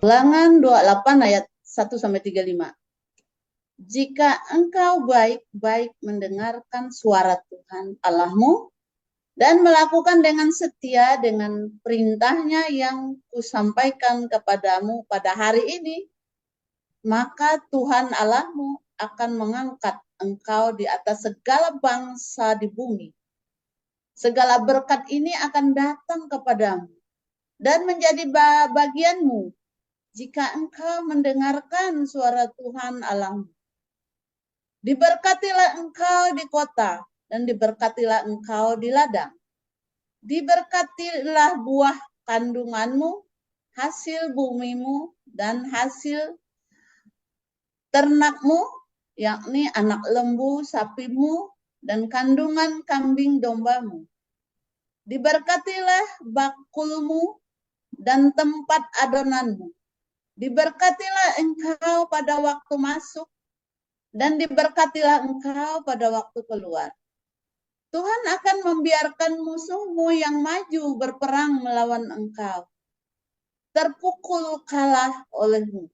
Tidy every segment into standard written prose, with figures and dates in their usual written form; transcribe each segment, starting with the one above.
Ulangan 28 ayat 1-35. Jika engkau baik-baik mendengarkan suara Tuhan Allahmu dan melakukan dengan setia dengan perintahnya yang kusampaikan kepadamu pada hari ini, maka Tuhan Allahmu akan mengangkat engkau di atas segala bangsa di bumi. Segala berkat ini akan datang kepadamu dan menjadi bagianmu jika engkau mendengarkan suara Tuhan Allahmu. Diberkatilah engkau di kota dan diberkatilah engkau di ladang. Diberkatilah buah kandunganmu, hasil bumimu, dan hasil ternakmu, yakni anak lembu sapimu, dan kandungan kambing dombamu. Diberkatilah bakulmu dan tempat adonanmu. Diberkatilah engkau pada waktu masuk, dan diberkatilah engkau pada waktu keluar. Tuhan akan membiarkan musuhmu yang maju berperang melawan engkau. Terpukul kalah olehmu.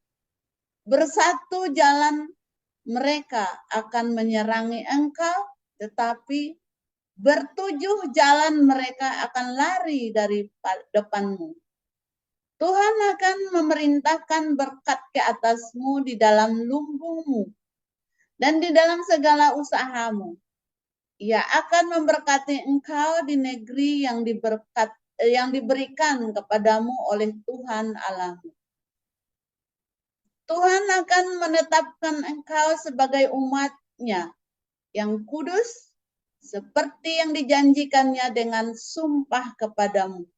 Bersatu jalan mereka akan menyerangi engkau, tetapi bertujuh jalan mereka akan lari dari depanmu. Tuhan akan memerintahkan berkat ke atasmu di dalam lumbungmu dan di dalam segala usahamu. Ia akan memberkati engkau di negeri yang diberikan kepadamu oleh Tuhan Allahmu. Tuhan akan menetapkan engkau sebagai umat-Nya yang kudus, seperti yang dijanjikannya dengan sumpah kepadamu.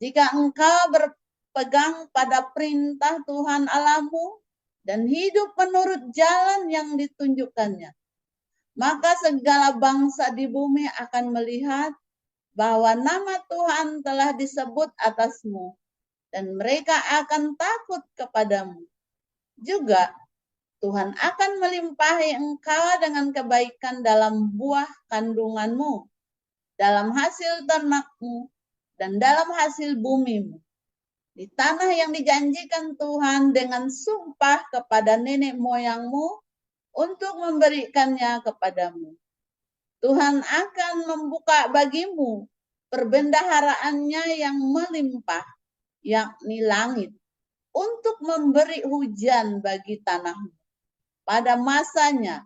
Jika engkau berpegang pada perintah Tuhan Allahmu dan hidup menurut jalan yang ditunjukkannya, maka segala bangsa di bumi akan melihat bahwa nama Tuhan telah disebut atasmu, dan mereka akan takut kepadamu. Juga Tuhan akan melimpahi engkau dengan kebaikan dalam buah kandunganmu, dalam hasil ternakmu, dan dalam hasil bumimu, di tanah yang dijanjikan Tuhan dengan sumpah kepada nenek moyangmu untuk memberikannya kepadamu. Tuhan akan membuka bagimu perbendaharaannya yang melimpah, yakni langit, untuk memberi hujan bagi tanahmu pada masanya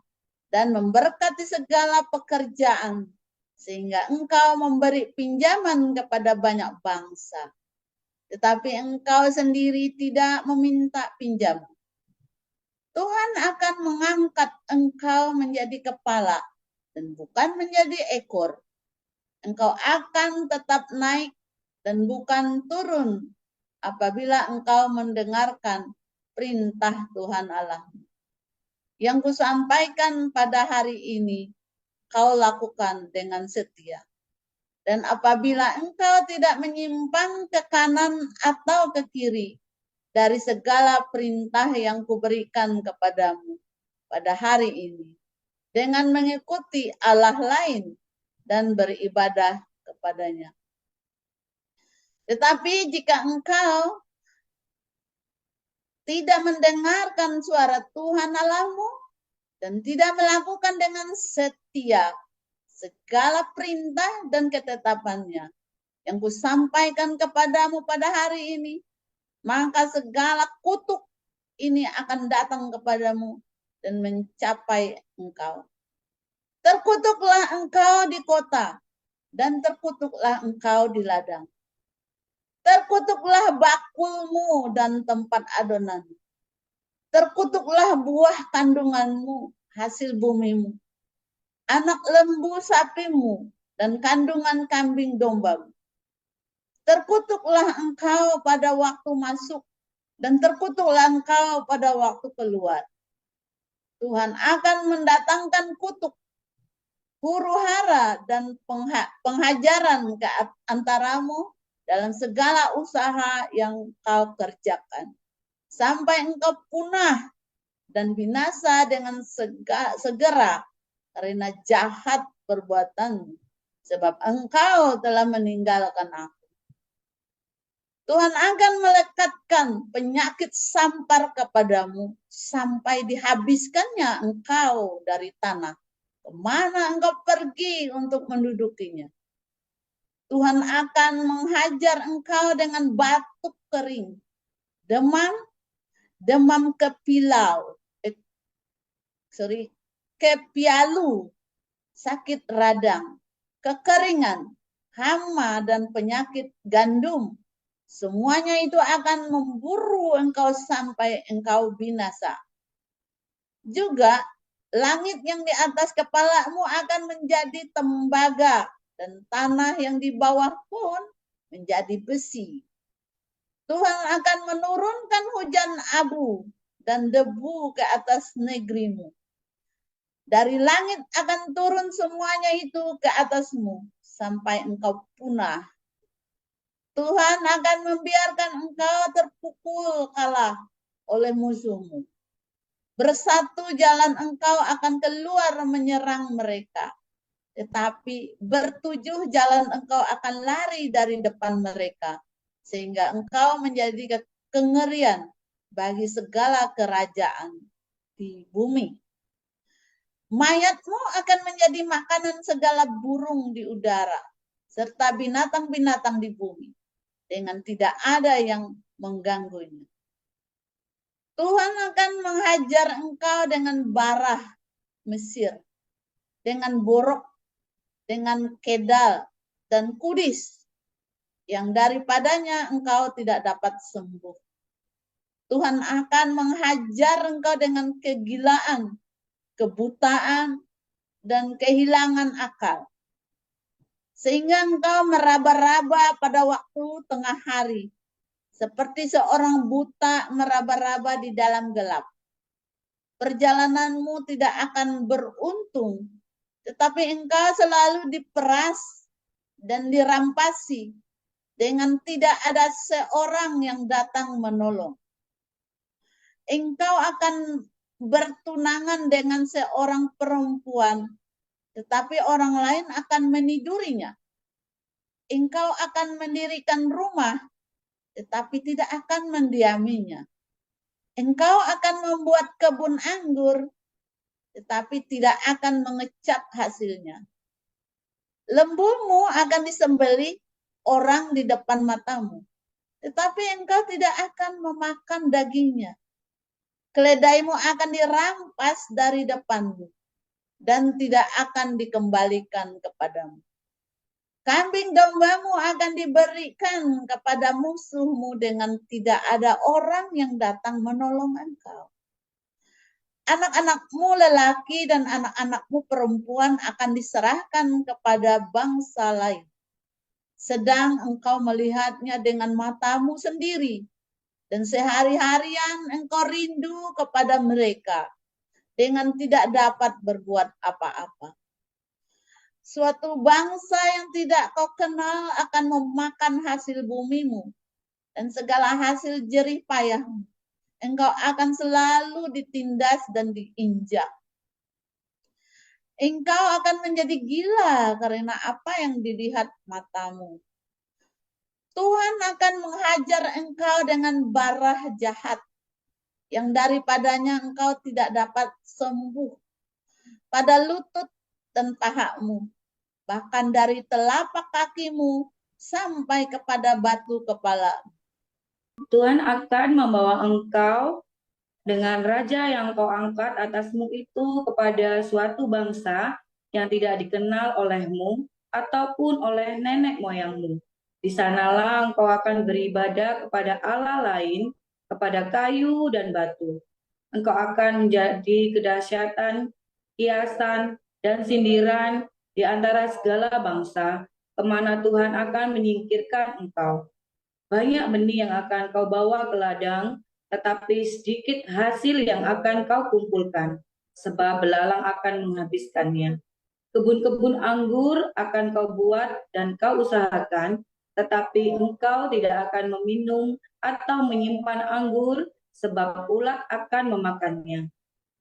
dan memberkati segala pekerjaan, sehingga engkau memberi pinjaman kepada banyak bangsa. Tetapi engkau sendiri tidak meminta pinjaman. Tuhan akan mengangkat engkau menjadi kepala dan bukan menjadi ekor. Engkau akan tetap naik dan bukan turun apabila engkau mendengarkan perintah Tuhan Allah. Yang kusampaikan pada hari ini, kau lakukan dengan setia. Dan apabila engkau tidak menyimpang ke kanan atau ke kiri dari segala perintah yang kuberikan kepadamu pada hari ini, dengan mengikuti Allah lain dan beribadah kepadanya. Tetapi jika engkau tidak mendengarkan suara Tuhan Allahmu dan tidak melakukan dengan setia segala perintah dan ketetapannya yang kusampaikan kepadamu pada hari ini, maka segala kutuk ini akan datang kepadamu dan mencapai engkau. Terkutuklah engkau di kota dan terkutuklah engkau di ladang. Terkutuklah bakulmu dan tempat adonan. Terkutuklah buah kandunganmu, hasil bumimu, anak lembu sapimu, dan kandungan kambing dombamu. Terkutuklah engkau pada waktu masuk, dan terkutuklah engkau pada waktu keluar. Tuhan akan mendatangkan kutuk, huru hara, dan penghajaran ke antaramu dalam segala usaha yang kau kerjakan, sampai engkau punah dan binasa dengan segera karena jahat perbuatanmu, sebab engkau telah meninggalkan aku. Tuhan akan melekatkan penyakit sampar kepadamu sampai dihabiskannya engkau dari tanah. Kemana engkau pergi untuk mendudukinya? Tuhan akan menghajar engkau dengan batuk kering, demam kepialu, sakit radang, kekeringan, hama, dan penyakit gandum. Semuanya itu akan memburu engkau sampai engkau binasa. Juga langit yang di atas kepalamu akan menjadi tembaga dan tanah yang di bawah pun menjadi besi. Tuhan akan menurunkan hujan abu dan debu ke atas negerimu. Dari langit akan turun semuanya itu ke atasmu sampai engkau punah. Tuhan akan membiarkan engkau terpukul kalah oleh musuhmu. Bersatu jalan engkau akan keluar menyerang mereka. Tetapi bertujuh jalan engkau akan lari dari depan mereka. Sehingga engkau menjadi kengerian bagi segala kerajaan di bumi. Mayatmu akan menjadi makanan segala burung di udara, serta binatang-binatang di bumi. Dengan tidak ada yang mengganggunya. Tuhan akan menghajar engkau dengan barah Mesir, dengan borok, dengan kedal, dan kudis, yang daripadanya engkau tidak dapat sembuh. Tuhan akan menghajar engkau dengan kegilaan, kebutaan, dan kehilangan akal. Sehingga engkau meraba-raba pada waktu tengah hari, seperti seorang buta meraba-raba di dalam gelap. Perjalananmu tidak akan beruntung, tetapi engkau selalu diperas dan dirampasi dengan tidak ada seorang yang datang menolong. Engkau akan bertunangan dengan seorang perempuan, tetapi orang lain akan menidurinya. Engkau akan mendirikan rumah, tetapi tidak akan mendiaminya. Engkau akan membuat kebun anggur, tetapi tidak akan mengecap hasilnya. Lembumu akan disembelih orang di depan matamu, tetapi engkau tidak akan memakan dagingnya. Keledaimu akan dirampas dari depanmu, dan tidak akan dikembalikan kepadamu. Kambing dombamu akan diberikan kepada musuhmu dengan tidak ada orang yang datang menolong engkau. Anak-anakmu lelaki dan anak-anakmu perempuan akan diserahkan kepada bangsa lain. Sedang engkau melihatnya dengan matamu sendiri. Dan sehari-harian engkau rindu kepada mereka. Dengan tidak dapat berbuat apa-apa. Suatu bangsa yang tidak kau kenal akan memakan hasil bumimu. Dan segala hasil jerih payahmu. Engkau akan selalu ditindas dan diinjak. Engkau akan menjadi gila karena apa yang dilihat matamu. Tuhan akan menghajar engkau dengan barah jahat, yang daripadanya engkau tidak dapat sembuh. Pada lutut dan pahamu, bahkan dari telapak kakimu sampai kepada batu kepala. Tuhan akan membawa engkau dengan raja yang kau angkat atasmu itu kepada suatu bangsa yang tidak dikenal olehmu ataupun oleh nenek moyangmu. Di sanalah engkau akan beribadah kepada Allah lain, kepada kayu dan batu. Engkau akan menjadi kedahsyatan, hiasan, dan sindiran di antara segala bangsa, kemana Tuhan akan menyingkirkan engkau. Banyak benih yang akan kau bawa ke ladang, tetapi sedikit hasil yang akan kau kumpulkan, sebab belalang akan menghabiskannya. Kebun-kebun anggur akan kau buat dan kau usahakan, tetapi engkau tidak akan meminum atau menyimpan anggur, sebab ulat akan memakannya.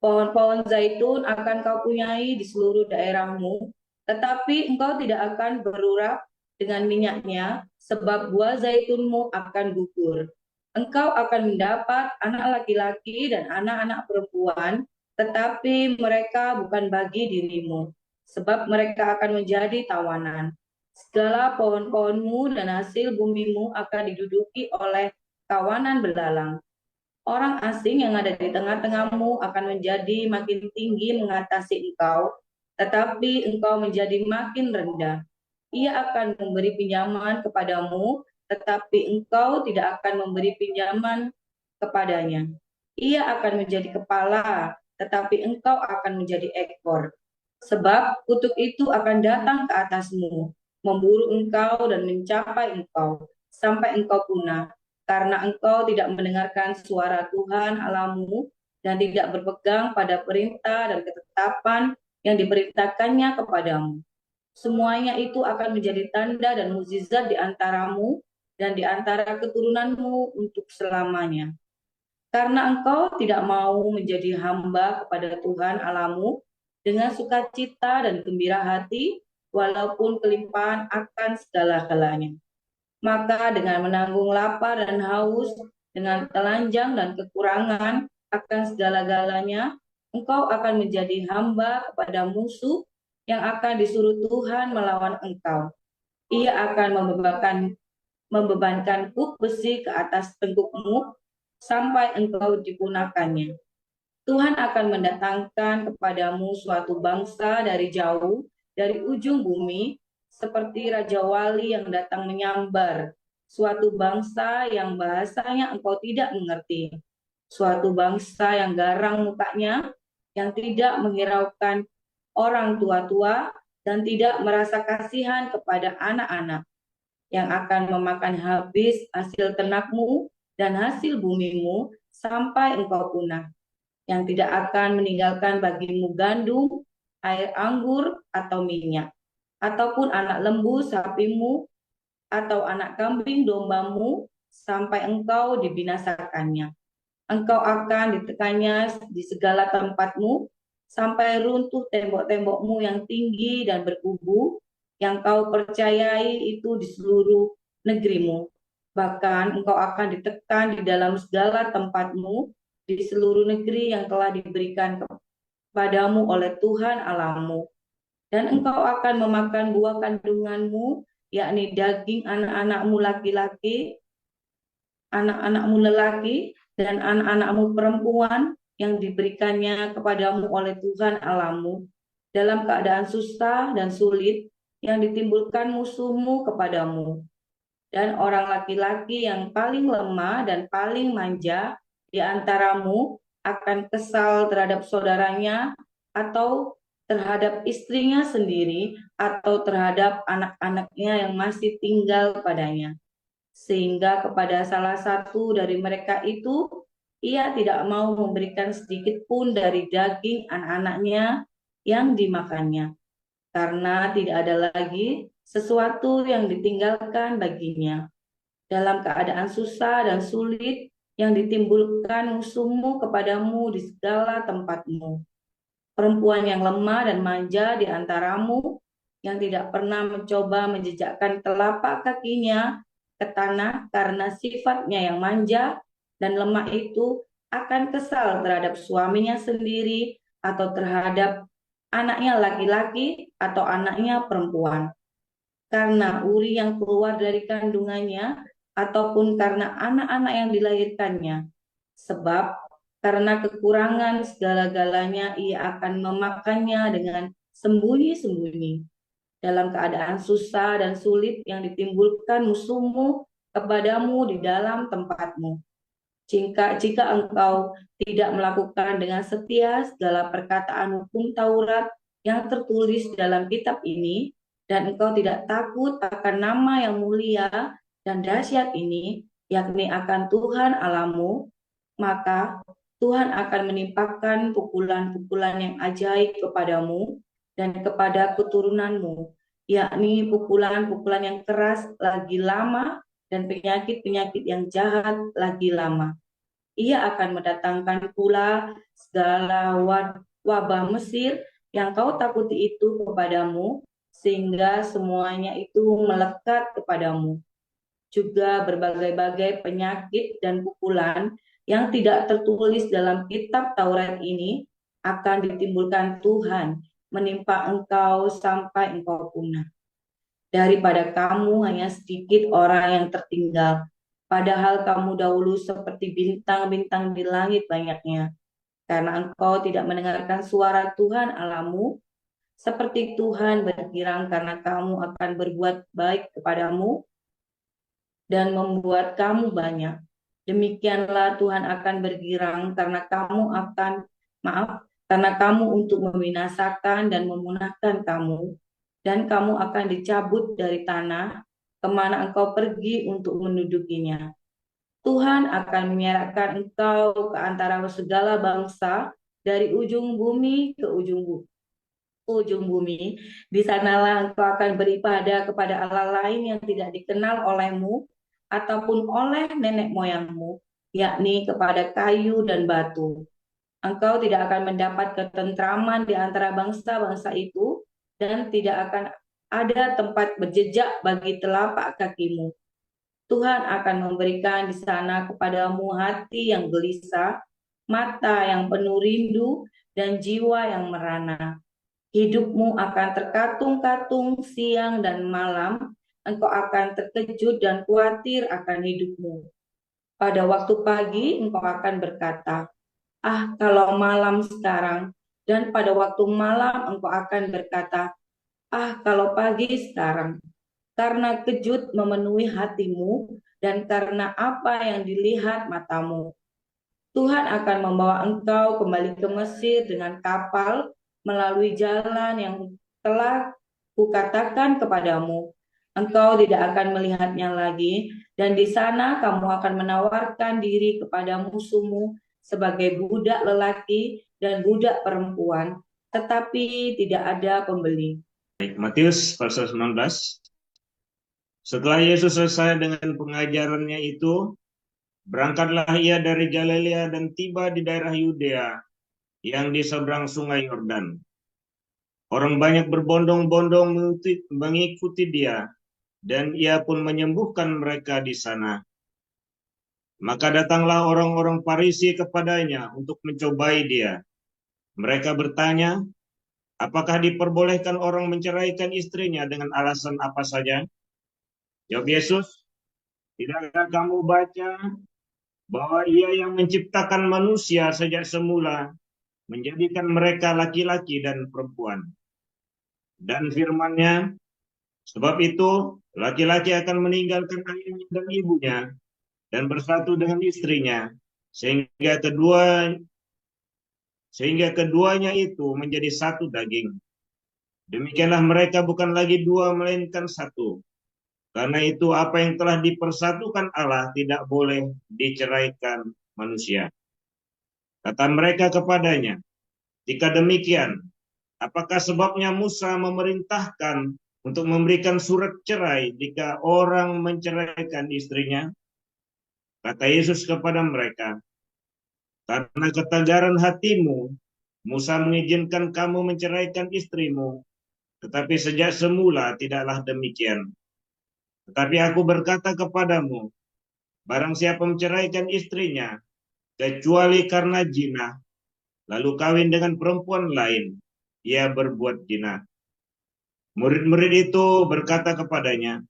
Pohon-pohon zaitun akan kau punyai di seluruh daerahmu, tetapi engkau tidak akan berurap dengan minyaknya, sebab buah zaitunmu akan gugur. Engkau akan mendapat anak laki-laki dan anak-anak perempuan, tetapi mereka bukan bagi dirimu, sebab mereka akan menjadi tawanan. Segala pohon-pohonmu dan hasil bumimu akan diduduki oleh kawanan belalang. Orang asing yang ada di tengah-tengahmu akan menjadi makin tinggi mengatasi engkau, tetapi engkau menjadi makin rendah. Ia akan memberi pinjaman kepadamu, tetapi engkau tidak akan memberi pinjaman kepadanya. Ia akan menjadi kepala, tetapi engkau akan menjadi ekor. Sebab kutuk itu akan datang ke atasmu, memburu engkau dan mencapai engkau, sampai engkau punah, karena engkau tidak mendengarkan suara Tuhan Allahmu dan tidak berpegang pada perintah dan ketetapan yang diperintahkannya kepadamu. Semuanya itu akan menjadi tanda dan mukjizat di antaramu dan di antara keturunanmu untuk selamanya. Karena engkau tidak mau menjadi hamba kepada Tuhan Allahmu dengan sukacita dan gembira hati, walaupun kelimpahan akan segala-galanya. Maka dengan menanggung lapar dan haus, dengan telanjang dan kekurangan akan segala-galanya, engkau akan menjadi hamba kepada musuh yang akan disuruh Tuhan melawan engkau. Ia akan membebankan kuk besi ke atas tengkukmu sampai engkau dipunahkannya. Tuhan akan mendatangkan kepadamu suatu bangsa dari jauh, dari ujung bumi, seperti Raja Wali yang datang menyambar, suatu bangsa yang bahasanya engkau tidak mengerti, suatu bangsa yang garang mukanya, yang tidak menghiraukan orang tua-tua, dan tidak merasa kasihan kepada anak-anak, yang akan memakan habis hasil ternakmu dan hasil bumimu sampai engkau punah, yang tidak akan meninggalkan bagimu gandum, air anggur, atau minyak, ataupun anak lembu sapimu, atau anak kambing dombamu, sampai engkau dibinasakannya. Engkau akan ditekannya di segala tempatmu, sampai runtuh tembok-tembokmu yang tinggi dan berkubu, yang kau percayai itu di seluruh negerimu. Bahkan engkau akan ditekan di dalam segala tempatmu, di seluruh negeri yang telah diberikan kepadamu oleh Tuhan Allahmu. Dan engkau akan memakan buah kandunganmu, yakni daging anak-anakmu laki-laki, anak-anakmu lelaki, dan anak-anakmu perempuan yang diberikannya kepadamu oleh Tuhan Allahmu dalam keadaan susah dan sulit yang ditimbulkan musuhmu kepadamu. Dan orang laki-laki yang paling lemah dan paling manja di antaramu akan kesal terhadap saudaranya atau terhadap istrinya sendiri atau terhadap anak-anaknya yang masih tinggal padanya, sehingga kepada salah satu dari mereka itu ia tidak mau memberikan sedikit pun dari daging anak-anaknya yang dimakannya, karena tidak ada lagi sesuatu yang ditinggalkan baginya. Dalam keadaan susah dan sulit yang ditimbulkan musuhmu kepadamu di segala tempatmu. Perempuan yang lemah dan manja di antaramu, yang tidak pernah mencoba menjejakkan telapak kakinya ke tanah karena sifatnya yang manja dan lemah itu, akan kesal terhadap suaminya sendiri atau terhadap anaknya laki-laki atau anaknya perempuan, karena uri yang keluar dari kandungannya ataupun karena anak-anak yang dilahirkannya. Sebab karena kekurangan segala-galanya ia akan memakannya dengan sembunyi-sembunyi dalam keadaan susah dan sulit yang ditimbulkan musuhmu kepadamu di dalam tempatmu. Jika engkau tidak melakukan dengan setia segala perkataan hukum Taurat yang tertulis dalam kitab ini, dan engkau tidak takut akan nama yang mulia dan dahsyat ini, yakni akan Tuhan Allahmu, maka Tuhan akan menimpakan pukulan-pukulan yang ajaib kepadamu dan kepada keturunanmu, yakni pukulan-pukulan yang keras lagi lama dan penyakit-penyakit yang jahat lagi lama. Ia akan mendatangkan pula segala wabah Mesir yang kau takuti itu kepadamu, sehingga semuanya itu melekat kepadamu. Juga berbagai-bagai penyakit dan pukulan yang tidak tertulis dalam kitab Taurat ini akan ditimbulkan Tuhan menimpa engkau sampai engkau punah. Daripada kamu hanya sedikit orang yang tertinggal, padahal kamu dahulu seperti bintang-bintang di langit banyaknya. Karena engkau tidak mendengarkan suara Tuhan Allahmu, seperti Tuhan bergirang karena kamu akan berbuat baik kepadamu dan membuat kamu banyak. Demikianlah Tuhan akan bergirang karena kamu untuk membinasakan dan memunahkan kamu, dan kamu akan dicabut dari tanah kemana engkau pergi untuk mendudukinya. Tuhan akan menyerahkan engkau ke antara segala bangsa dari ujung bumi ke ujung bumi. Di sanalah engkau akan beribadah kepada Allah lain yang tidak dikenal olehmu ataupun oleh nenek moyangmu, yakni kepada kayu dan batu. Engkau tidak akan mendapat ketentraman di antara bangsa-bangsa itu, dan tidak akan ada tempat berjejak bagi telapak kakimu. Tuhan akan memberikan di sana kepadamu hati yang gelisah, mata yang penuh rindu, dan jiwa yang merana. Hidupmu akan terkatung-katung siang dan malam, engkau akan terkejut dan khawatir akan hidupmu. Pada waktu pagi engkau akan berkata, "Ah, kalau malam sekarang," dan pada waktu malam engkau akan berkata, "Ah, kalau pagi sekarang." Karena kejut memenuhi hatimu dan karena apa yang dilihat matamu. Tuhan akan membawa engkau kembali ke Mesir dengan kapal melalui jalan yang telah kukatakan kepadamu. Engkau tidak akan melihatnya lagi, dan di sana kamu akan menawarkan diri kepada musuhmu sebagai budak lelaki dan budak perempuan, tetapi tidak ada pembeli. Matius pasal 19. Setelah Yesus selesai dengan pengajarannya itu, berangkatlah ia dari Galilea dan tiba di daerah Yudea yang di seberang sungai Yordan. Orang banyak berbondong-bondong mengikuti dia, dan ia pun menyembuhkan mereka di sana. Maka datanglah orang-orang Farisi kepadanya untuk mencobai dia. Mereka bertanya, apakah diperbolehkan orang menceraikan istrinya dengan alasan apa saja? Jawab Yesus, tidakkah kamu baca bahwa ia yang menciptakan manusia sejak semula menjadikan mereka laki-laki dan perempuan. Dan firman-Nya, sebab itu laki-laki akan meninggalkan ayahnya dan ibunya dan bersatu dengan istrinya, sehingga keduanya itu menjadi satu daging. Demikianlah mereka bukan lagi dua melainkan satu. Karena itu apa yang telah dipersatukan Allah tidak boleh diceraikan manusia. Kata mereka kepadanya, jika demikian, apakah sebabnya Musa memerintahkan untuk memberikan surat cerai jika orang menceraikan istrinya? Kata Yesus kepada mereka, karena ketegaran hatimu, Musa mengizinkan kamu menceraikan istrimu, tetapi sejak semula tidaklah demikian. Tetapi aku berkata kepadamu, barang siapa menceraikan istrinya, kecuali karena zina, lalu kawin dengan perempuan lain, ia berbuat zina. Murid-murid itu berkata kepadanya,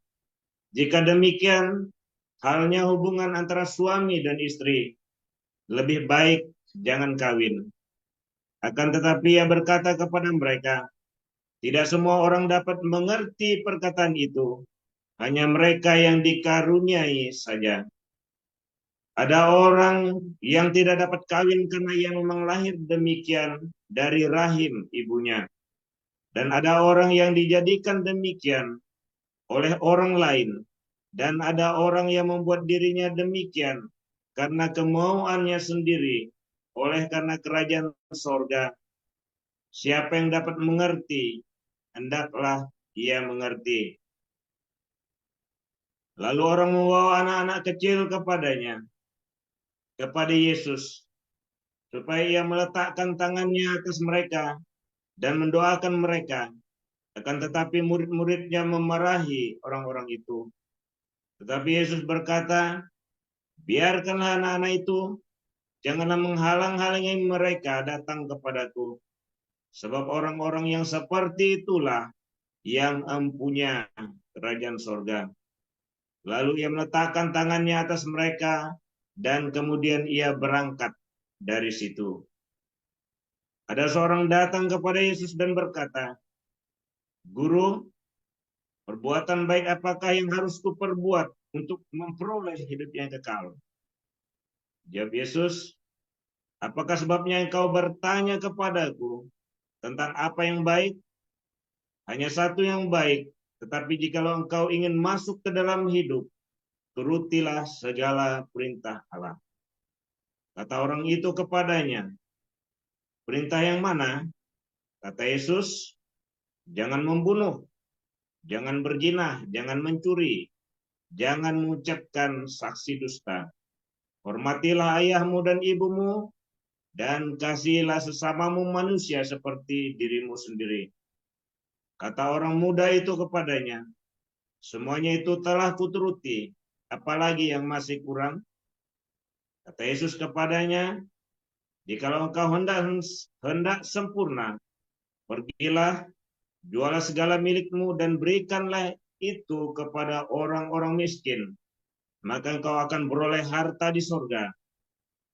jika demikian, halnya hubungan antara suami dan istri, lebih baik jangan kawin. Akan tetapi ia berkata kepada mereka, tidak semua orang dapat mengerti perkataan itu, hanya mereka yang dikaruniai saja. Ada orang yang tidak dapat kawin karena ia memang lahir demikian dari rahim ibunya. Dan ada orang yang dijadikan demikian oleh orang lain. Dan ada orang yang membuat dirinya demikian karena kemauannya sendiri, oleh karena kerajaan sorga. Siapa yang dapat mengerti, hendaklah ia mengerti. Lalu orang membawa anak-anak kecil kepada Yesus, supaya ia meletakkan tangannya atas mereka dan mendoakan mereka. Akan tetapi murid-muridnya memarahi orang-orang itu. Tetapi Yesus berkata, biarkanlah anak-anak itu, janganlah menghalang-halangi mereka datang kepadaku. Sebab orang-orang yang seperti itulah yang empunya kerajaan sorga. Lalu ia meletakkan tangannya atas mereka, dan kemudian ia berangkat dari situ. Ada seorang datang kepada Yesus dan berkata, Guru, perbuatan baik apakah yang harus kuperbuat untuk memperoleh hidup yang kekal? Jawab Yesus, apakah sebabnya engkau bertanya kepadaku tentang apa yang baik? Hanya satu yang baik, tetapi jikalau engkau ingin masuk ke dalam hidup, turutilah segala perintah Allah. Kata orang itu kepadanya, perintah yang mana? Kata Yesus, jangan membunuh, jangan berzina, jangan mencuri, jangan mengucapkan saksi dusta. Hormatilah ayahmu dan ibumu, dan kasihilah sesamamu manusia seperti dirimu sendiri. Kata orang muda itu kepadanya, semuanya itu telah kuturuti, apalagi yang masih kurang? Kata Yesus kepadanya, jikalau engkau hendak sempurna, pergilah, jualah segala milikmu dan berikanlah itu kepada orang-orang miskin, maka engkau akan beroleh harta di sorga.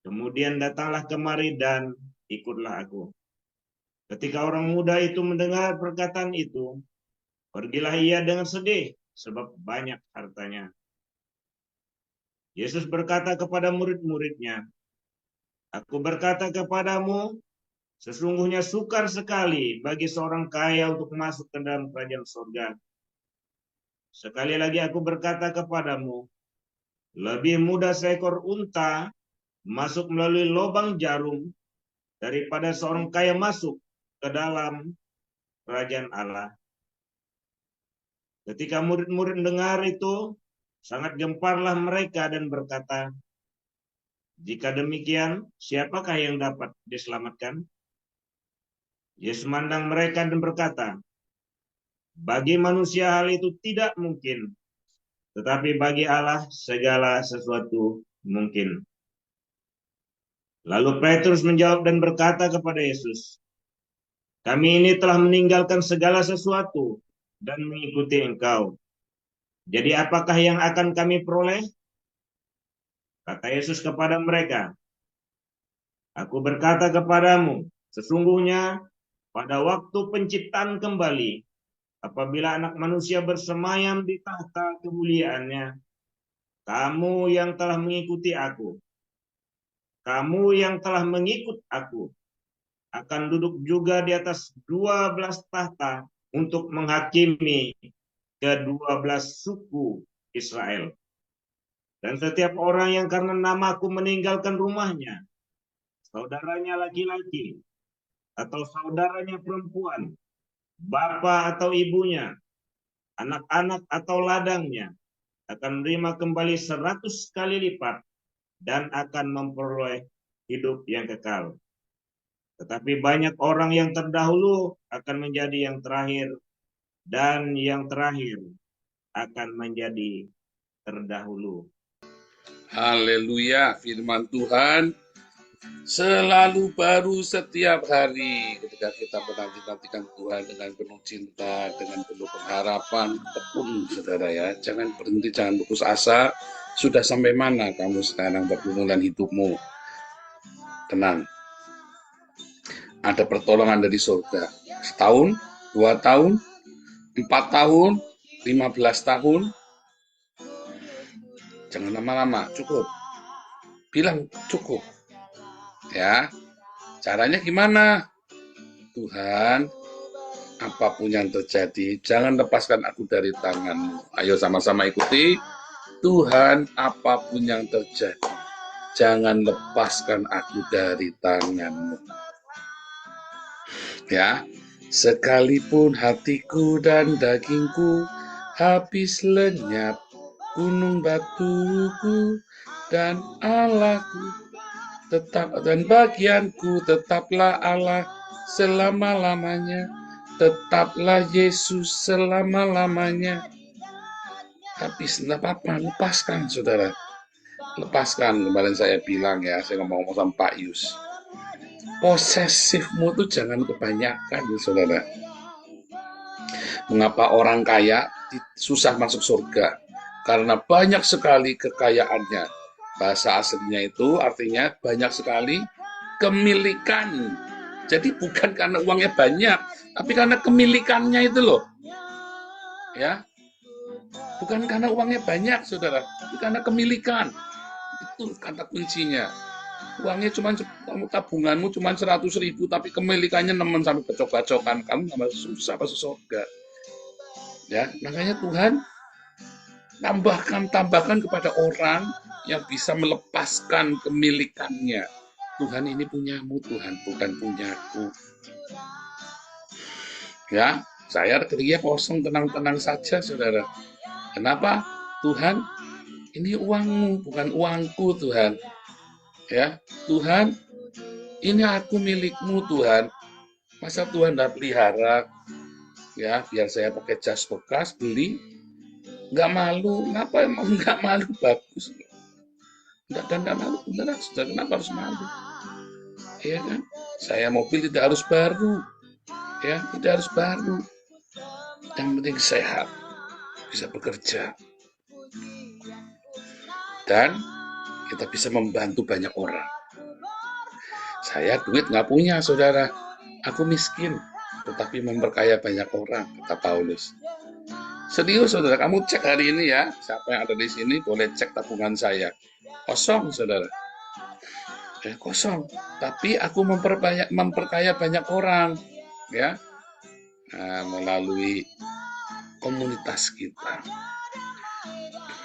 Kemudian datanglah kemari dan ikutlah aku. Ketika orang muda itu mendengar perkataan itu, pergilah ia dengan sedih, sebab banyak hartanya. Yesus berkata kepada murid-muridnya, Aku berkata kepadamu, sesungguhnya sukar sekali bagi seorang kaya untuk masuk ke dalam kerajaan surga. Sekali lagi aku berkata kepadamu, lebih mudah seekor unta masuk melalui lubang jarum daripada seorang kaya masuk ke dalam kerajaan Allah. Ketika murid-murid dengar itu, sangat gemparlah mereka dan berkata, jika demikian, siapakah yang dapat diselamatkan? Yesus memandang mereka dan berkata, bagi manusia hal itu tidak mungkin, tetapi bagi Allah segala sesuatu mungkin. Lalu Petrus menjawab dan berkata kepada Yesus, kami ini telah meninggalkan segala sesuatu dan mengikuti Engkau. Jadi apakah yang akan kami peroleh? Kata Yesus kepada mereka, Aku berkata kepadamu, sesungguhnya pada waktu penciptaan kembali, apabila anak manusia bersemayam di tahta kemuliaannya, kamu yang telah mengikuti aku, akan duduk juga di atas 12 tahta untuk menghakimi ke-12 suku Israel. Dan setiap orang yang karena namaku meninggalkan rumahnya, saudaranya laki-laki, atau saudaranya perempuan, bapa atau ibunya, anak-anak atau ladangnya, akan menerima kembali 100 kali lipat dan akan memperoleh hidup yang kekal. Tetapi banyak orang yang terdahulu akan menjadi yang terakhir, dan yang terakhir akan menjadi terdahulu. Haleluya, firman Tuhan selalu baru setiap hari ketika kita menanti-nantikan Tuhan dengan penuh cinta, dengan penuh pengharapan. Tekun saudara ya, jangan berhenti, jangan putus asa. Sudah sampai mana kamu sekarang pergumulan hidupmu? Tenang, ada pertolongan dari surga. Setahun, 2 tahun, 4 tahun, 15 tahun, jangan lama-lama, cukup. Bilang cukup. Ya, caranya gimana? Tuhan, apapun yang terjadi, jangan lepaskan aku dari tangan-Mu. Ayo sama-sama ikuti. Tuhan, apapun yang terjadi, jangan lepaskan aku dari tangan-Mu. Ya, sekalipun hatiku dan dagingku habis lenyap, gunung batuku dan Allahku tetap, dan bagianku tetaplah Allah selama-lamanya. tetaplah Yesus selama-lamanya. Tapi tidak apa-apa, lepaskan saudara. Lepaskan, kemarin saya bilang ya, saya ngomong sama Pak Yus. Posesifmu tuh jangan kebanyakan saudara. Mengapa orang kaya susah masuk surga? Karena banyak sekali kekayaannya. Bahasa aslinya itu artinya banyak sekali kemilikan. Jadi bukan karena uangnya banyak, tapi karena kemilikannya itu loh. Ya. Bukan karena uangnya banyak, saudara, tapi karena kemilikan. Itu kata kuncinya. Uangnya cuma tabunganmu cuma 100.000, tapi kemilikannya nemen sampai bacok-bacokan, kamu nggak susah masuk surga. Ya, makanya Tuhan tambahkan kepada orang yang bisa melepaskan kemilikannya. Tuhan ini punyamu, Tuhan, bukan punyaku. Ya, saya kerja kosong, tenang-tenang saja, saudara. Kenapa? Tuhan, ini uangmu, bukan uangku, Tuhan. Ya, Tuhan, ini aku milikmu, Tuhan. Masa Tuhan tidak pelihara? Ya, biar saya pakai jas bekas, beli. Nggak malu. Kenapa emang nggak malu? Bagus. Nggak malu, beneran. Saudara, kenapa harus malu? Ya kan? Saya mobil tidak harus baru. Ya, tidak harus baru. Yang penting sehat. Bisa bekerja, dan kita bisa membantu banyak orang. Saya duit nggak punya, saudara. Aku miskin, tetapi memperkaya banyak orang, kata Paulus. Serius, saudara. Kamu cek hari ini ya. Siapa yang ada di sini boleh cek tabungan saya. Kosong, saudara. Kosong. Tapi aku memperkaya banyak orang, ya. Nah, melalui komunitas kita.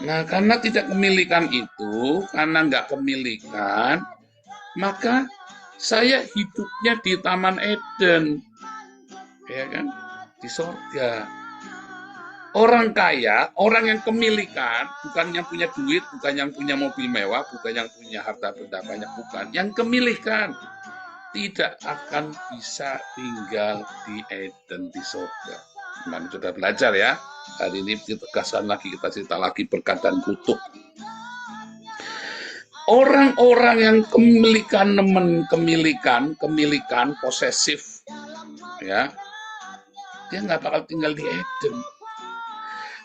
Nah, karena tidak kemilikan itu, karena nggak kemilikan, maka saya hidupnya di Taman Eden, ya kan, di sorga. Orang kaya, orang yang kemilikan, bukan yang punya duit, bukan yang punya mobil mewah, bukan yang punya harta benda banyak, bukan. Yang kemilikan tidak akan bisa tinggal di Eden, di sorga. Teman sudah belajar ya. Hari ini kita tegaskan lagi, kita cerita lagi berkat dan kutuk. Orang-orang yang kemilikan posesif, ya, dia nggak bakal tinggal di Eden.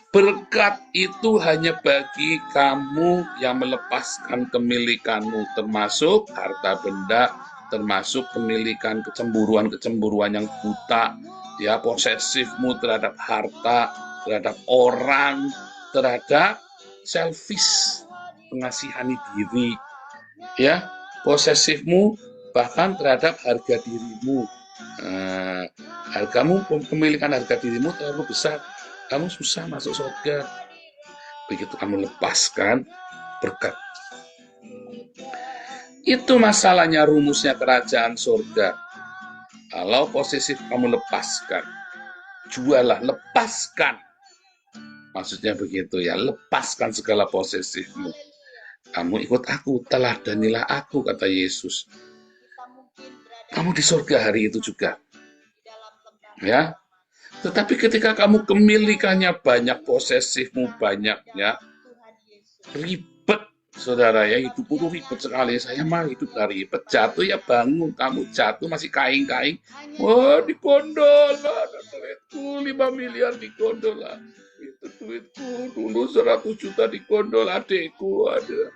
Berkat itu hanya bagi kamu yang melepaskan kemilikanmu, termasuk harta benda, termasuk kemilikan kecemburuan yang buta, ya, posesifmu terhadap harta, terhadap orang, terhadap selfish, mengasihani diri, ya, posesifmu bahkan terhadap harga dirimu. Kemilikan harga dirimu terlalu besar, kamu susah masuk surga. Begitu kamu lepaskan berkat. Itu masalahnya, rumusnya kerajaan surga. Kalau posesif kamu lepaskan, jualah, lepaskan. Maksudnya begitu ya, lepaskan segala posesifmu. Kamu ikut aku, teladanilah aku, kata Yesus. Kamu di surga hari itu juga. Ya. Tetapi ketika kamu kemilikannya banyak, posesifmu banyak, ya, ribet, saudara, ya, hidup itu ribet sekali. Saya mah hidup gak ribet, jatuh ya bangun, kamu jatuh masih kaing-kaing, wah, dikondol, ada duitku 5 miliar dikondol lah, itu duitku dulu 100 juta dikondol adekku, ada.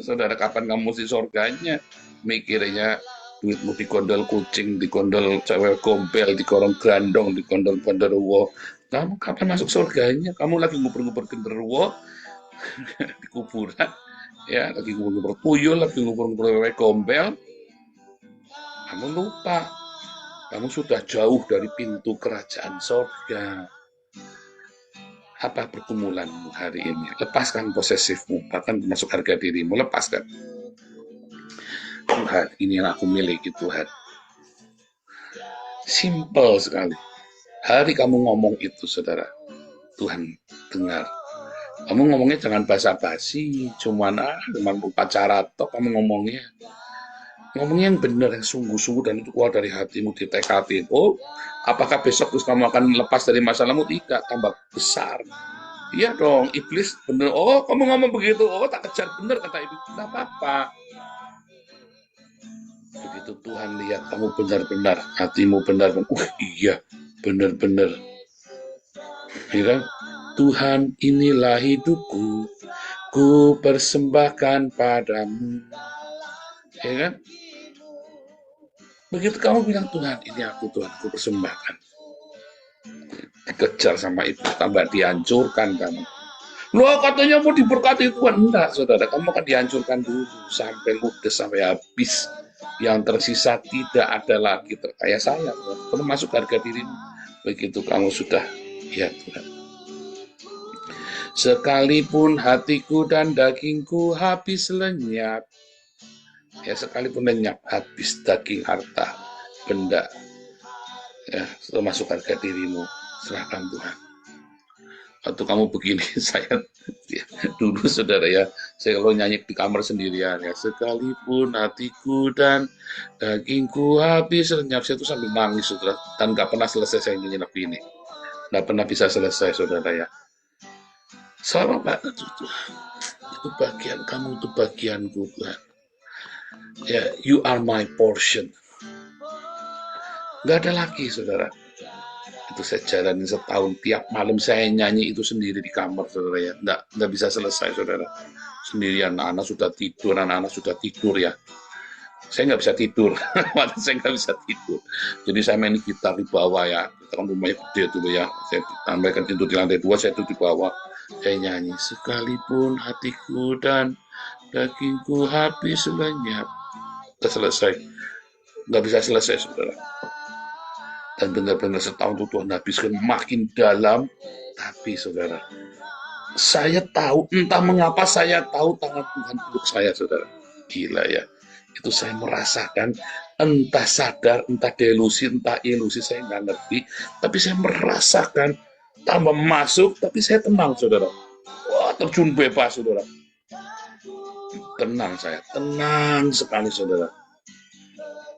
Saudara, kapan kamu di surganya? Mikirnya duitmu dikondol kucing, dikondol cewek gombel, dikorong grandong, dikondol genderuwo. Kamu kapan masuk surganya? Kamu lagi ngubur-ngubur genderuwo di kuburan, ya, lagi ngubur-ngubur tuyul, lagi ngubur-ngubur cewek gombel. Kamu lupa, kamu sudah jauh dari pintu kerajaan surga. Apa pergumulanmu hari ini? Lepaskan posesifmu, bahkan termasuk harga dirimu, lepaskan. Tuhan, ini yang aku miliki, Tuhan. Simple sekali. Hari kamu ngomong itu, saudara, Tuhan dengar. Kamu ngomongnya jangan basa-basi, cuman upacara tok kamu ngomongnya. Ngomongnya yang benar, yang sungguh-sungguh, dan itu keluar dari hatimu, ditekadin. Oh, apakah besok terus kamu akan lepas dari masalahmu? Tidak, tambah besar. Iya dong, iblis bener. Oh, kamu ngomong begitu. Oh, tak kejar bener, kata iblis. Tidak apa-apa. Begitu Tuhan lihat kamu benar-benar, hatimu benar-benar. Iya, benar-benar. Ya kan? Tuhan, inilah hidupku, ku persembahkan padamu. Ya kan? Begitu kamu bilang, Tuhan, ini aku, Tuhan, ku persembahkan. Dikejar sama itu, tambah dihancurkan kamu. Loh, katanya mau diberkati Tuhan. Enggak, saudara, kamu akan dihancurkan dulu sampai ludes, sampai habis. Yang tersisa tidak ada lagi terkaya saya, termasuk harga dirimu. Begitu kamu sudah, ya Tuhan. Sekalipun hatiku dan dagingku habis lenyap, ya sekalipun lenyap, habis daging, harta, benda, ya termasuk harga dirimu, serahkan Tuhan. Waktu kamu begini, saya ya, dulu saudara ya, saya kalau nyanyi di kamar sendirian ya, sekalipun hatiku dan dagingku habis lenyap, saya itu sambil nangis saudara, dan nggak pernah selesai saya nyanyi lagu ini, nggak pernah bisa selesai saudara ya. Sama banget Tuhan, itu bagian kamu, itu bagianku Tuhan. Ya, you are my portion. Nggak ada lagi saudara. Itu saya jalanin setahun, tiap malam saya nyanyi itu sendiri di kamar saudara ya, nggak bisa selesai saudara, sendirian. Anak-anak sudah tidur ya, saya nggak bisa tidur. Saya nggak bisa tidur, jadi saya main gitar di bawah ya, kita kan rumahnya gede dulu ya, saya mereka tidur di lantai 2, saya tidur di bawah, saya nyanyi, sekalipun hatiku dan dagingku habis lenyap. Udah selesai, nggak bisa selesai saudara. Dan benar-benar setahun itu Tuhan habiskan makin dalam. Tapi saudara, saya tahu, entah mengapa saya tahu tangan Tuhan peluk saya saudara. Gila ya, itu saya merasakan, entah sadar, entah delusi, entah ilusi, saya nggak ngerti. Tapi saya merasakan, tambah masuk, tapi saya tenang saudara. Wah, terjun bebas saudara. Tenang saya, tenang sekali saudara.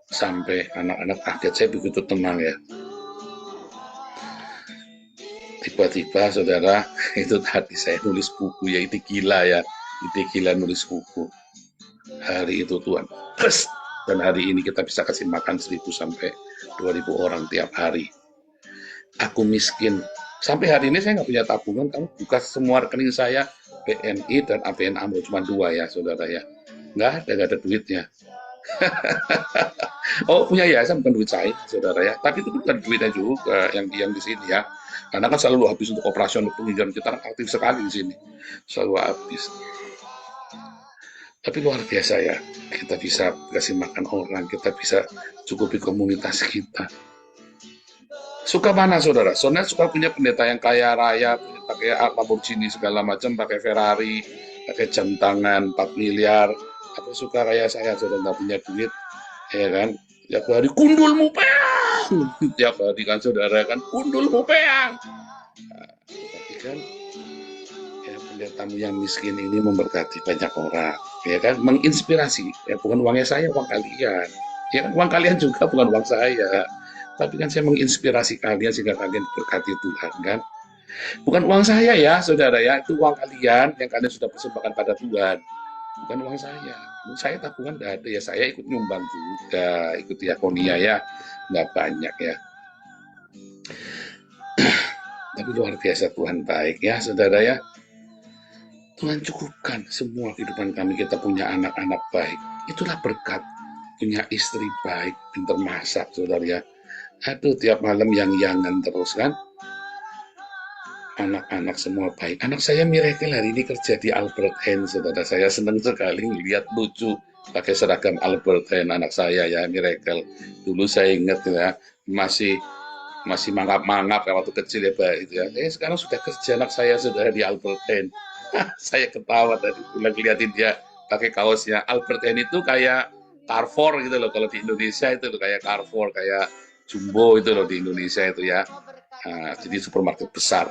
Sampai anak-anak kaget, saya begitu tenang ya. Tiba-tiba saudara, itu tadi saya nulis buku ya, itu gila ya, itu gila nulis buku. Hari itu Tuhan, dan hari ini kita bisa kasih makan 1.000 sampai 2.000 orang tiap hari. Aku miskin, sampai hari ini saya nggak punya tabungan. Kamu buka semua rekening saya, BNI dan ABN AMRO, cuma 2 ya saudara ya, nggak ada duitnya. Oh, punya yayasan bukan duit saya saudara ya, tapi itu bukan duitnya juga yang di sini ya, karena kan selalu habis untuk operasional penginjaman, kita kan aktif sekali di sini, selalu habis. Tapi luar biasa ya, kita bisa kasih makan orang, kita bisa cukupi komunitas kita. Suka mana saudara? Soalnya suka punya pendeta yang kaya raya, pakai Lamborghini segala macam, pakai Ferrari, pakai jam tangan 4 miliar. Aku suka kayak saya, saudara, nggak punya duit, ya kan? Tiap hari kundulmu peang, tiap hari kan saudara kan, kundulmu peang. Nah, tapi kan, ya pendetamu yang miskin ini memberkati banyak orang, ya kan? Menginspirasi, ya bukan uangnya saya, uang kalian, ya kan? Uang kalian juga bukan uang saya, tapi kan saya menginspirasi kalian sehingga kalian berkati Tuhan kan? Bukan uang saya ya, saudara ya, itu uang kalian yang kalian sudah persembahkan pada Tuhan. Bukan uang saya tabungan nggak ada ya, saya ikut nyumbang juga, ikut diakonia ya, nggak banyak ya. Tapi luar biasa Tuhan baik ya saudara ya. Tuhan cukupkan semua kehidupan kami, kita punya anak-anak baik, itulah berkat. Punya istri baik, pintar masak saudara ya. Aduh, tiap malam yang-yangan terus kan. Anak-anak semua baik. Anak saya Miracle hari ini kerja di Albert Heijn, saudara. Saya senang sekali melihat lucu pakai seragam Albert Heijn anak saya ya, Miracle. Dulu saya ingat ya, masih mangap-mangap ya waktu kecil ya Pak itu ya. Sekarang sudah kerja anak saya sudah di Albert Heijn. Saya ketawa tadi lihatin dia pakai kaosnya. Albert Heijn itu kayak Carrefour gitu loh, kalau di Indonesia itu loh, kayak Carrefour, kayak Jumbo itu loh di Indonesia itu ya. Jadi supermarket besar.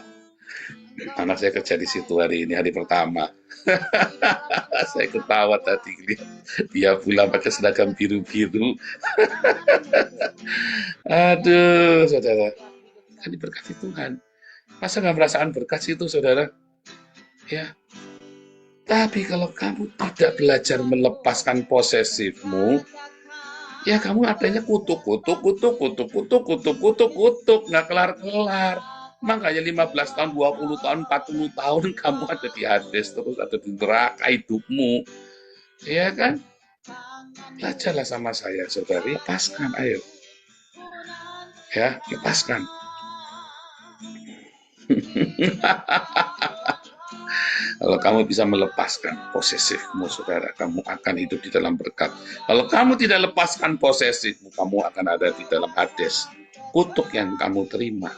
Anak saya kerja di situ hari ini, hari pertama. Saya ketawa tadi lihat dia pulang pakai seragam biru-biru. Aduh, saudara. Kan diberkati Tuhan. Masa nggak merasakan berkat itu, saudara? Ya. Tapi kalau kamu tidak belajar melepaskan posesifmu, ya kamu adanya kutuk, nggak kelar-kelar. Makanya 15 tahun, 20 tahun, 40 tahun kamu ada di Hades, terus ada di neraka hidupmu. Ya kan? Belajarlah sama saya, saudara. Lepaskan, ayo. Ya, lepaskan. Kalau kamu bisa melepaskan posesifmu, saudara, kamu akan hidup di dalam berkat. Kalau kamu tidak lepaskan posesifmu, kamu akan ada di dalam Hades. Kutuk yang kamu terima.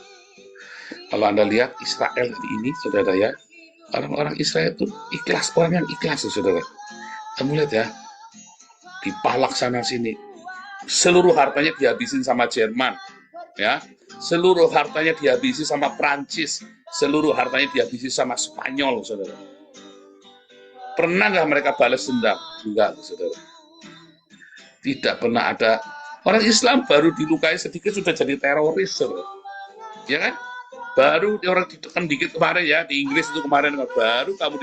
Kalau Anda lihat Israel hari ini, saudara ya, orang-orang Israel itu ikhlas, orang yang ikhlas, saudara. Kamu lihat ya, di Palak sana sini, seluruh hartanya dihabisin sama Jerman, ya, seluruh hartanya dihabisi sama Prancis, seluruh hartanya dihabisi sama Spanyol, saudara. Pernah nggak mereka balas dendam? Enggak, saudara. Tidak pernah ada. Orang Islam baru dilukai sedikit sudah jadi teroris, saudara. Ya kan? Baru orang ditekan dikit kemarin ya, di Inggris itu kemarin, baru kamu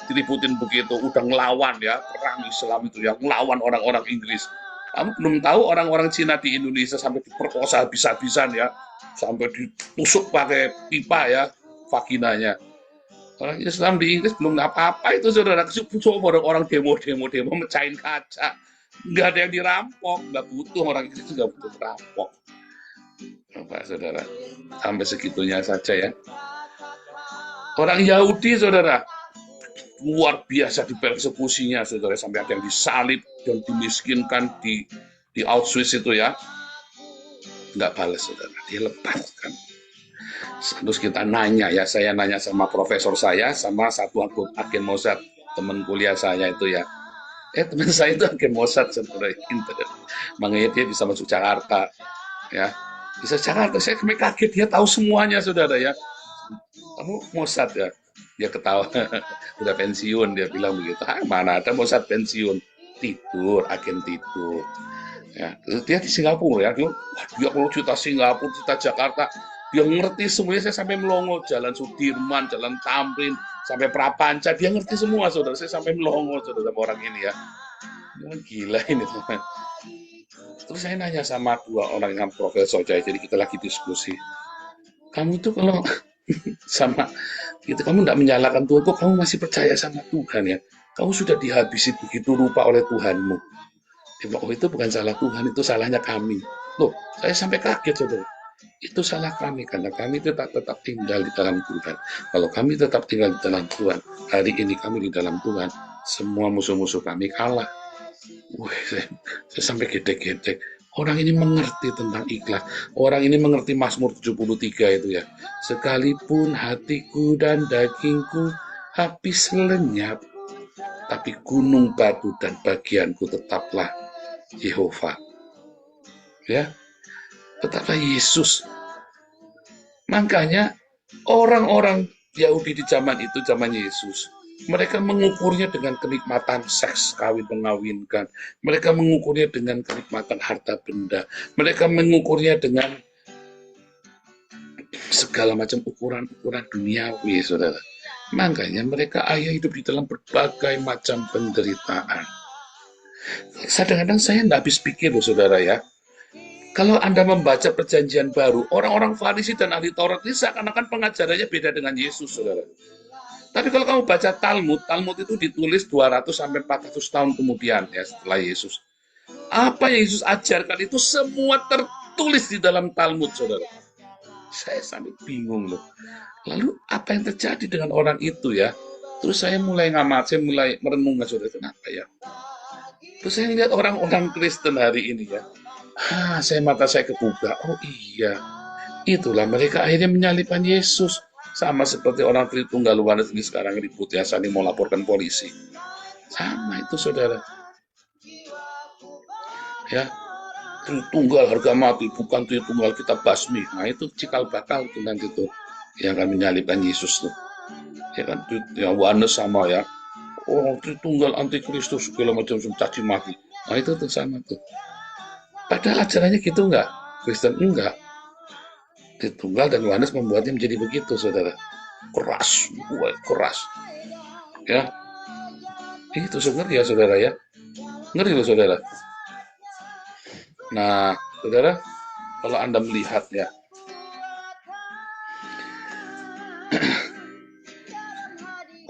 diributin begitu, udah ngelawan ya, perang Islam itu ya, ngelawan orang-orang Inggris. Kamu belum tahu orang-orang Cina di Indonesia sampai diperkosa habis-habisan ya, sampai ditusuk pakai pipa ya, vaginanya. Orang Islam di Inggris belum apa-apa itu, saudara. Coba orang demo mecahin kaca. Nggak ada yang dirampok, nggak butuh, orang Inggris nggak butuh merampok. Pak saudara, sampai segitunya saja ya. Orang Yahudi, saudara, luar biasa dipersekusinya, saudara, sampai ada yang disalib dan dimiskinkan di Auschwitz itu ya. Nggak balas, saudara, dia lepaskan. Terus kita nanya ya, saya nanya sama profesor saya, sama satu agen Mossad, teman kuliah saya itu ya. Teman saya itu agen Mossad, saudara. Makanya dia bisa masuk Jakarta, ya. Bisa Jakarta, saya kaget, dia tahu semuanya, saudara ya. Kamu Mossad ya? Dia ketawa, udah pensiun, dia bilang begitu. Mana ada Mossad pensiun, tidur, agen tidur. Ya, dia di Singapura ya, dia kalau cerita Singapura, cerita Jakarta, dia ngerti semuanya. Saya sampai melongo, Jalan Sudirman, Jalan Tamrin, sampai Prapanca, dia ngerti semua, saudara. Saya sampai melongo, saudara, sama orang ini ya. Gila ini, teman. Terus saya nanya sama dua orang yang profesor, jadi kita lagi diskusi. Kamu tuh kalau sama gitu, kamu tidak menyalahkan Tuhan, kok kamu masih percaya sama Tuhan ya? Kamu sudah dihabisi begitu rupa oleh Tuhanmu. Dia bilang, oh itu bukan salah Tuhan, itu salahnya kami. Loh, saya sampai kaget, saudara. Itu salah kami, karena kami tetap tinggal di dalam Tuhan. Kalau kami tetap tinggal di dalam Tuhan, hari ini kami di dalam Tuhan, semua musuh-musuh kami kalah. Saya sampai gedek-gedek. Orang ini mengerti tentang ikhlas. Orang ini mengerti Mazmur 73 itu ya. Sekalipun hatiku dan dagingku habis lenyap, tapi gunung batu dan bagianku tetaplah Yehova. Ya, tetaplah Yesus. Makanya orang-orang Yahudi di zaman itu, zaman Yesus, mereka mengukurnya dengan kenikmatan seks, kawin mengawinkan. Mereka mengukurnya dengan kenikmatan harta benda. Mereka mengukurnya dengan segala macam ukuran-ukuran duniawi, saudara. Makanya mereka hidup di dalam berbagai macam penderitaan. Kadang-kadang saya tidak habis pikir loh, saudara ya. Kalau Anda membaca perjanjian baru, orang-orang Farisi dan ahli Taurat ini seakan-akan pengajarannya beda dengan Yesus, saudara. Tapi kalau kamu baca Talmud itu ditulis 200 sampai 400 tahun kemudian ya setelah Yesus. Apa yang Yesus ajarkan itu semua tertulis di dalam Talmud, saudara. Saya sampai bingung loh. Lalu apa yang terjadi dengan orang itu ya? Terus saya mulai ngamat, saya mulai merenung, saudara, kenapa ya? Terus saya lihat orang-orang Kristen hari ini ya. Mata saya kebuka. Oh iya, itulah mereka akhirnya menyalibkan Yesus. Sama seperti orang Tritunggal luar negeri sekarang ribut ya, saling mau laporkan polisi. Sama itu, saudara. Ya, Tritunggal harga mati, bukan Tritunggal kita basmi. Nah itu cikal bakal tuh nanti tuh yang akan menyalibkan Yesus tuh. Ya kan, ya Yohanes sama ya. Oh, Tritunggal antikristus segala macam caci maki. Nah itu tuh sama tuh. Padahal ajarannya gitu enggak? Kristen enggak. Tritunggal dan Yohanes membuatnya menjadi begitu, saudara. Keras, keras. Ya, itu sebenarnya ya, saudara ya. Ngeri loh, saudara. Nah, saudara, kalau Anda melihat ya,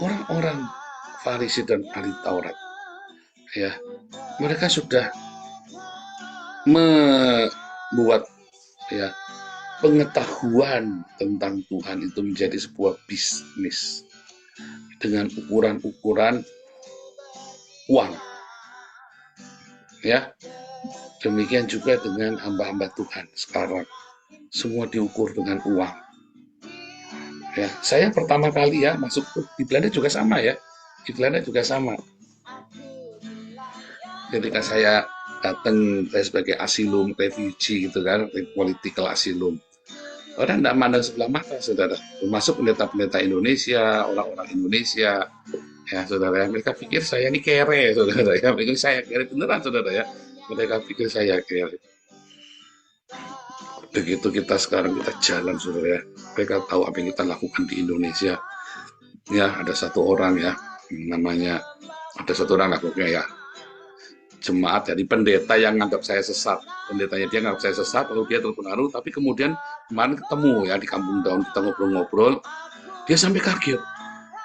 orang-orang Farisi dan ahli Taurat, ya, mereka sudah membuat ya pengetahuan tentang Tuhan itu menjadi sebuah bisnis dengan ukuran-ukuran uang. Ya, demikian juga dengan hamba-hamba Tuhan sekarang. Semua diukur dengan uang. Ya, saya pertama kali ya masuk di Belanda juga sama ya. Di Belanda juga sama. Ketika saya datang sebagai asilum, refugee gitu kan, political asilum. Orang tidak mandang sebelah mata, saudara. Termasuk pendeta-pendeta Indonesia, orang-orang Indonesia, ya saudara. Mereka pikir saya ini kere, saudara. Ya, mereka saya kere beneran, saudara ya. Mereka pikir saya kere. Begitu kita sekarang kita jalan, saudara ya. Mereka tahu apa yang kita lakukan di Indonesia. Ya, ada satu orang ya, namanya ada satu orang lakunya ya. Jemaat jadi pendeta yang nganggap saya sesat, pendetanya dia nganggap saya sesat, lalu dia terpengaruh, tapi kemudian kemarin ketemu ya di Kampung Daun, kita ngobrol-ngobrol, dia sampai kaget,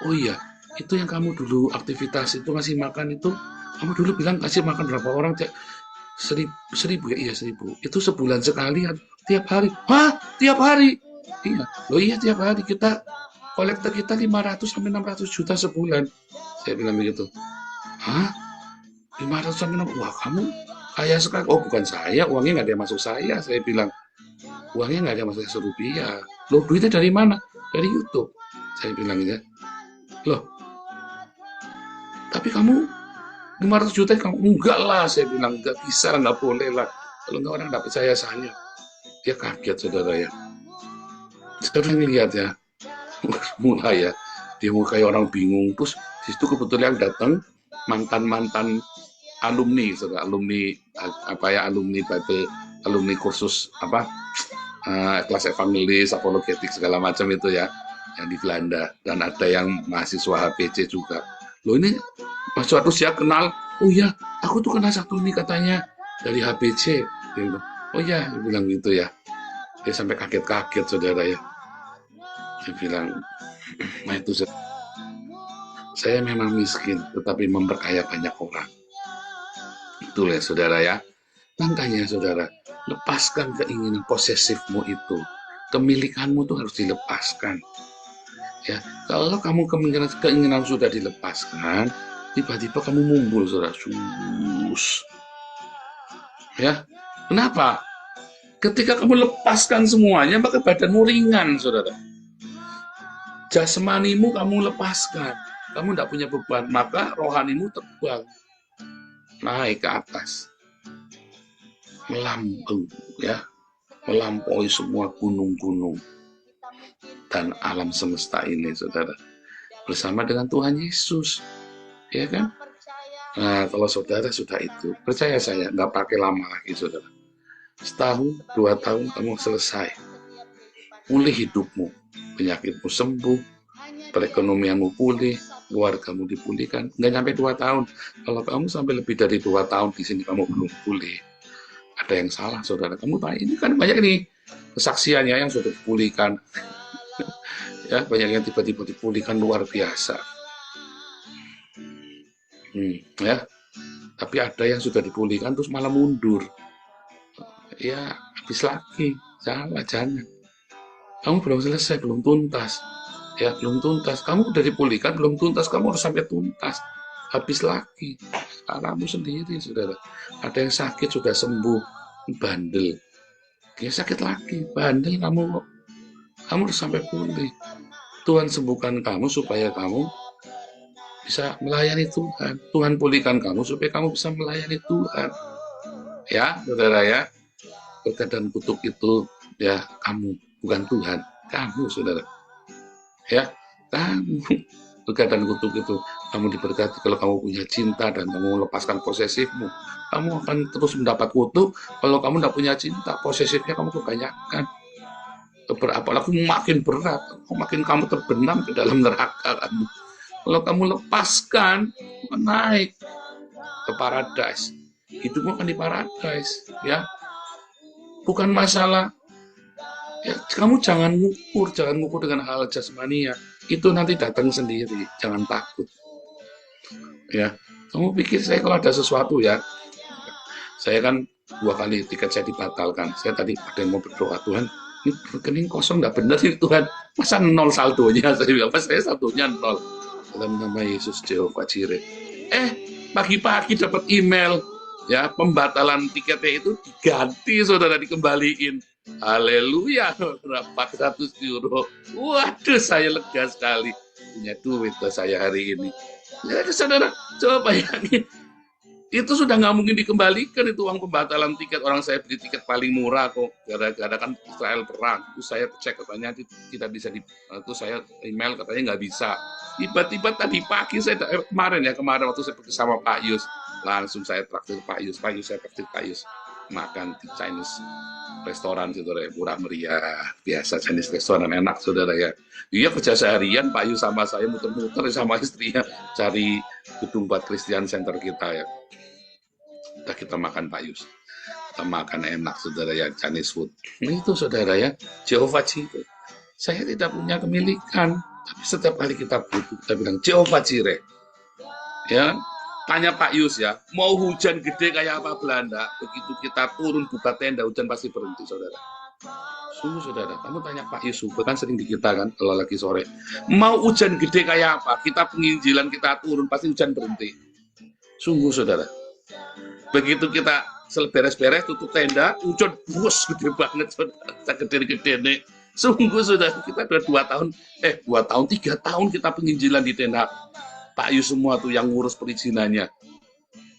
oh iya, itu yang kamu dulu aktivitas itu ngasih makan itu, kamu dulu bilang kasih makan berapa orang, 1000 ya, iya 1000, itu sebulan sekali, tiap hari, hah, tiap hari, iya, loh iya tiap hari, kita kolektor kita 500 sampai 600 juta sebulan, saya bilang begitu, hah? 500 sampai 600, wah kamu kaya sekali. Oh bukan saya, uangnya nggak ada yang masuk saya bilang. Uangnya nggak ada yang masuk ₹1. Loh duitnya dari mana? Dari YouTube. Saya bilang ya. Loh, tapi kamu 500 juta kamu enggak lah, saya bilang enggak bisa, enggak boleh lah. Kalau enggak orang dapat saya. Dia kaget saudara ya. Sekarang lihat ya, mulai ya, dia mau kayak orang bingung. Terus di situ kebetulan yang datang mantan alumni, saudara, alumni Bible, alumni kursus kelas evangelis, apologetik segala macam itu ya, yang di Belanda, dan ada yang mahasiswa HPC juga. Loh ini suatu saya kenal, oh ya, aku tuh kenal satu ini katanya dari HPC. Oh ya, dia bilang gitu ya. Dia sampai kaget-kaget saudara ya. Dia bilang, nah itu saya memang miskin, tetapi memperkaya banyak orang. Itulah ya, saudara ya. Makanya saudara, lepaskan keinginan posesifmu itu. Kemilikanmu itu harus dilepaskan. Ya, kalau kamu keinginan sudah dilepaskan, tiba-tiba kamu mumbul, saudara. Ya, kenapa? Ketika kamu lepaskan semuanya, maka badanmu ringan, saudara. Jasmanimu kamu lepaskan, kamu tidak punya beban, maka rohanimu terbang naik ke atas, melampaui semua gunung-gunung dan alam semesta ini, saudara, bersama dengan Tuhan Yesus, ya kan? Nah, kalau saudara sudah itu, percaya saya, nggak pakai lama lagi, saudara. Setahun, 2 tahun, kamu selesai. Pulih hidupmu, penyakitmu sembuh, perekonomianmu pulih, keluargamu dipulihkan. Nggak sampai 2 tahun. Kalau kamu sampai lebih dari 2 tahun di sini kamu belum pulih, ada yang salah, saudara. Kamu tahu ini kan banyak nih kesaksiannya yang sudah dipulihkan. Ya, banyak yang tiba-tiba dipulihkan luar biasa. Ya, tapi ada yang sudah dipulihkan terus malah mundur. Ya, habis lagi. Salah, jangan. Kamu belum selesai, belum tuntas. Ya, belum tuntas. Kamu udah dipulihkan, belum tuntas. Kamu harus sampai tuntas. Habis lagi. Salahmu sendiri, saudara. Ada yang sakit sudah sembuh, bandel. Dia sakit lagi, bandel kamu. Kamu harus sampai pulih. Tuhan sembuhkan kamu supaya kamu bisa melayani Tuhan. Tuhan pulihkan kamu supaya kamu bisa melayani Tuhan. Ya, saudara ya. Berkat dan kutuk itu ya kamu, bukan Tuhan. Kamu, saudara. Ya, Kamu berkaitan kutuk itu, kamu diberkati kalau kamu punya cinta dan kamu melepaskan posesifmu. Kamu akan terus mendapat kutuk kalau kamu tidak punya cinta, posesifnya kamu kebanyakan. Apalagi makin berat, makin kamu terbenam ke dalam neraka kamu. Kalau kamu lepaskan, naik ke paradise. Hidupmu akan di paradise, ya. Bukan masalah. Ya, kamu jangan ngukur dengan hal jasmania. Itu nanti datang sendiri, jangan takut. Ya, kamu pikir saya kalau ada sesuatu ya, saya kan 2 kali tiket saya dibatalkan. Saya tadi ada yang mau berdoa, Tuhan, ini rekening kosong nggak benar ini Tuhan. Masa 0 saldonya? Saya bilang, saya saldonya 0. Dalam nama Yesus Jehovah Jireh. Pagi-pagi dapat email, ya, pembatalan tiketnya itu diganti, saudara, dikembaliin. Haleluya, 400 euro. Waduh, saya lega sekali. Punya duit saya hari ini. Ya, saudara, coba bayangin. Itu sudah nggak mungkin dikembalikan itu uang pembatalan tiket. Orang saya beli tiket paling murah kok. Gara-gara kan Israel perang. Itu saya cek katanya tidak bisa itu saya email katanya nggak bisa. Tiba-tiba tadi pagi kemarin waktu saya pergi sama Pak Yus, langsung saya traktir Pak Yus, saya traktir Pak Yus makan di Chinese restoran, saudara, murah meriah, biasa Chinese restoran enak, saudara ya. Dia kerja seharian, Pak Yus sama saya muter-muter sama istrinya cari gedung buat Christian Center kita ya. Kita makan Pak Yus, kita makan enak, saudara ya, Chinese food. Nah, itu saudara ya, Jehovah Jireh. Saya tidak punya kemilikan, tapi setiap kali kita butuh, kita bilang Jehovah Jireh. Ya, tanya Pak Yus ya, mau hujan gede kayak apa Belanda, begitu kita turun buka tenda, hujan pasti berhenti, saudara. Sungguh, saudara, kamu tanya Pak Yus, kan sering di kita kan, kalau lagi sore. Mau hujan gede kayak apa, kita penginjilan, kita turun, pasti hujan berhenti. Sungguh, saudara. Begitu kita beres-beres, tutup tenda, hujan bus gede banget, saudara. Gede-gede nih. Sungguh, saudara, kita udah 3 tahun kita penginjilan di tenda Pak Yus semua tuh yang ngurus perizinannya.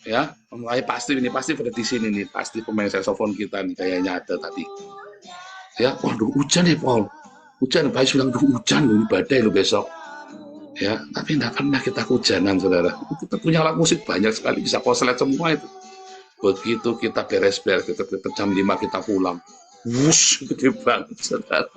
Ya, mulai pasti pada di sini nih, pasti pemain saxophone kita nih kayaknya ada tadi. Ya, waduh hujan ya Paul. Hujan, Pak Yus bilang hujan loh, badai loh besok. Ya, tapi enggak pernah kita hujanan, saudara. Kita punya alat musik banyak sekali, bisa konslet semua itu. Begitu kita beres-beres, kita jam 5 kita pulang. Wush, gede banget, saudara.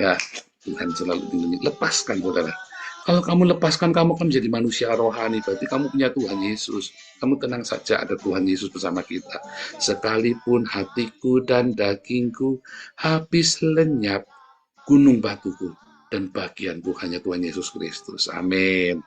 Ya, Tuhan selalu dilindungi. Lepaskan, saudara. Kalau kamu lepaskan, kamu akan menjadi manusia rohani. Berarti kamu punya Tuhan Yesus. Kamu tenang saja, ada Tuhan Yesus bersama kita. Sekalipun hatiku dan dagingku habis lenyap, gunung batuku dan bagianku hanya Tuhan Yesus Kristus. Amin.